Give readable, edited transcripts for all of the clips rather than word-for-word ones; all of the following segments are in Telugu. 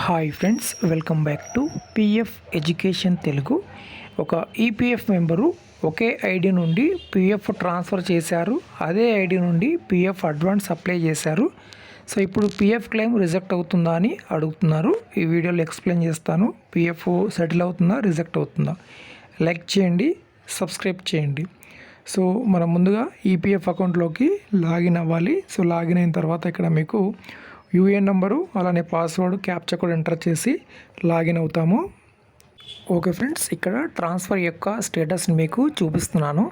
Hi friends, welcome back to PF education Telugu. ఒక ఈపీఎఫ్ మెంబరు ఒకే ఐడి నుండి పిఎఫ్ ట్రాన్స్ఫర్ చేశారు. అదే ఐడి నుండి పిఎఫ్ అడ్వాన్స్ అప్లై చేశారు. సో ఇప్పుడు పిఎఫ్ క్లెయిమ్ రిజెక్ట్ అవుతుందా అని అడుగుతున్నారు. ఈ వీడియోలో ఎక్స్ప్లెయిన్ చేస్తాను. పిఎఫ్ సెటిల్ అవుతుందా, రిజెక్ట్ అవుతుందా. లైక్ చేయండి, సబ్స్క్రైబ్ చేయండి. సో మనం ముందుగా ఈపీఎఫ్ అకౌంట్లోకి లాగిన్ అవ్వాలి. సో లాగిన్ అయిన తర్వాత ఇక్కడ మీకు యూఏఎన్ నెంబరు అలానే పాస్వర్డ్ క్యాప్చా కోడ్ ఎంటర్ చేసి లాగిన్ అవుతాము. ఓకే ఫ్రెండ్స్, ఇక్కడ ట్రాన్స్ఫర్ యొక్క స్టేటస్ని మీకు చూపిస్తున్నాను.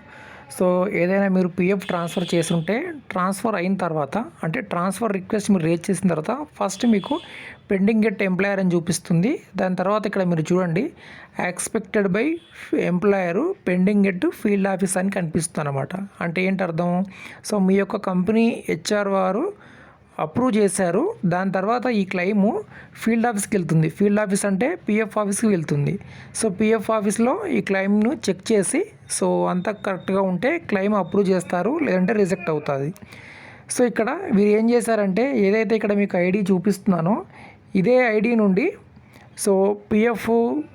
సో ఏదైనా మీరు పిఎఫ్ ట్రాన్స్ఫర్ చేస్తుంటే ట్రాన్స్ఫర్ అయిన తర్వాత, అంటే ట్రాన్స్ఫర్ రిక్వెస్ట్ మీరు రేజ్ చేసిన తర్వాత ఫస్ట్ మీకు పెండింగ్ గెట్ ఎంప్లాయర్ అని చూపిస్తుంది. దాని తర్వాత ఇక్కడ మీరు చూడండి, expected by employer pending get field office అని కనిపిస్తుంది అనమాట. అంటే ఏంటి అర్థం? సో మీ యొక్క కంపెనీ హెచ్ఆర్ వారు అప్రూవ్ చేశారు. దాని తర్వాత ఈ క్లెయిము ఫీల్డ్ ఆఫీస్కి వెళ్తుంది. ఫీల్డ్ ఆఫీస్ అంటే పిఎఫ్ ఆఫీస్కి వెళ్తుంది. సో పిఎఫ్ ఆఫీస్లో ఈ క్లెయిమ్ను చెక్ చేసి, సో అంతా కరెక్ట్గా ఉంటే క్లెయిమ్ అప్రూవ్ చేస్తారు, లేదంటే రిజెక్ట్ అవుతుంది. సో ఇక్కడ వీరు ఏం చేశారంటే, ఏదైతే ఇక్కడ మీకు ఐడి చూపిస్తున్నానో ఇదే ఐడి నుండి సో పిఎఫ్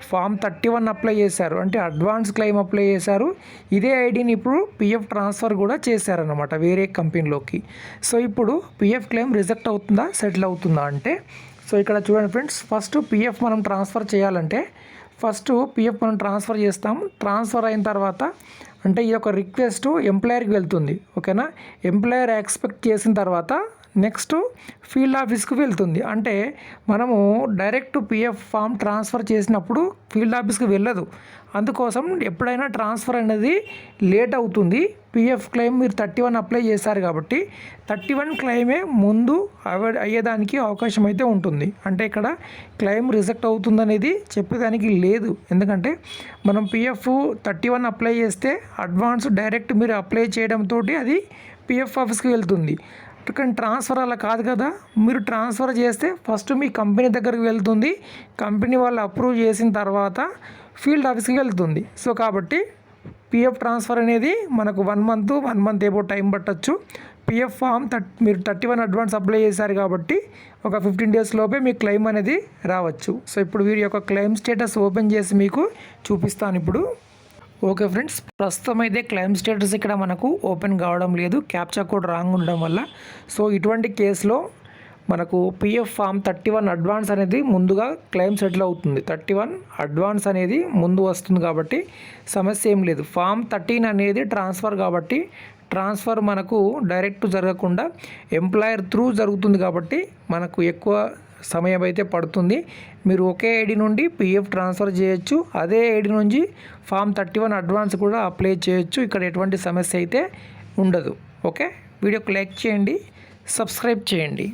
ఫామ్ 31 అప్లై చేశారు, అంటే అడ్వాన్స్ క్లెయిమ్ అప్లై చేశారు. ఇదే ఐడిని ఇప్పుడు పిఎఫ్ ట్రాన్స్ఫర్ కూడా చేశారనమాట వేరే కంపెనీలోకి. సో ఇప్పుడు పిఎఫ్ క్లెయిమ్ రిజెక్ట్ అవుతుందా, సెటిల్ అవుతుందా అంటే, సో ఇక్కడ చూడండి ఫ్రెండ్స్, ఫస్ట్ పిఎఫ్ మనం ట్రాన్స్ఫర్ చేయాలంటే ఫస్ట్ పిఎఫ్ మనం ట్రాన్స్ఫర్ చేస్తాం. ట్రాన్స్ఫర్ అయిన తర్వాత అంటే ఈ యొక్క రిక్వెస్ట్ ఎంప్లాయర్కి వెళ్తుంది. ఓకేనా, ఎంప్లాయర్ యాక్సెప్ట్ చేసిన తర్వాత నెక్స్ట్ ఫీల్డ్ ఆఫీస్కి వెళ్తుంది. అంటే మనము డైరెక్ట్ పిఎఫ్ ఫామ్ ట్రాన్స్ఫర్ చేసినప్పుడు ఫీల్డ్ ఆఫీస్కి వెళ్ళదు. అందుకోసం ఎప్పుడైనా ట్రాన్స్ఫర్ అనేది లేట్ అవుతుంది. పిఎఫ్ క్లెయిమ్ మీరు 31 అప్లై చేశారు కాబట్టి 31 క్లెయిమే ముందు అయ్యేదానికి అవకాశం అయితే ఉంటుంది. అంటే ఇక్కడ క్లెయిమ్ రిజెక్ట్ అవుతుందనేది చెప్పేదానికి లేదు. ఎందుకంటే మనం పిఎఫ్ 31 అప్లై చేస్తే అడ్వాన్స్ డైరెక్ట్ మీరు అప్లై చేయడంతో అది పిఎఫ్ ఆఫీస్కి వెళ్తుంది. కానీ ట్రాన్స్ఫర్ అలా కాదు కదా. మీరు ట్రాన్స్ఫర్ చేస్తే ఫస్ట్ మీ కంపెనీ దగ్గరికి వెళ్తుంది. కంపెనీ వాళ్ళు అప్రూవ్ చేసిన తర్వాత ఫీల్డ్ ఆఫీస్కి వెళ్తుంది. సో కాబట్టి పిఎఫ్ ట్రాన్స్ఫర్ అనేది మనకు 1 మంత్ ఏవో టైం పట్టచ్చు. పిఎఫ్ ఫామ్ మీరు 31 అడ్వాన్స్ అప్లై చేశారు కాబట్టి ఒక 15 డేస్ లోపే మీ క్లెయిమ్ అనేది రావచ్చు. సో ఇప్పుడు వీరి యొక్క క్లెయిమ్ స్టేటస్ ఓపెన్ చేసి మీకు చూపిస్తాను ఇప్పుడు. ఓకే ఫ్రెండ్స్, ప్రస్తుతం అయితే క్లెయిమ్ స్టేటస్ ఇక్కడ మనకు ఓపెన్ కావడం లేదు, క్యాప్చా కోడ్ రాంగ్ ఉండడం వల్ల. సో ఇటువంటి కేసులో మనకు పిఎఫ్ ఫామ్ 31 అడ్వాన్స్ అనేది ముందుగా క్లెయిమ్ సెటిల్ అవుతుంది. 31 అడ్వాన్స్ అనేది ముందు వస్తుంది కాబట్టి సమస్య ఏం లేదు. ఫామ్ 13 అనేది ట్రాన్స్ఫర్ కాబట్టి ట్రాన్స్ఫర్ మనకు డైరెక్ట్ జరగకుండా ఎంప్లాయర్ త్రూ జరుగుతుంది కాబట్టి మనకు ఎక్కువ సమయం అయితే పడుతుంది. మీరు ఒకే ఐడి నుండి పిఎఫ్ ట్రాన్స్ఫర్ చేయొచ్చు, అదే ఐడి నుంచి ఫామ్ 31 అడ్వాన్స్ కూడా అప్లై చేయొచ్చు. ఇక్కడ ఎటువంటి సమస్య అయితే ఉండదు. ఓకే, వీడియోకి లైక్ చేయండి, సబ్స్క్రైబ్ చేయండి.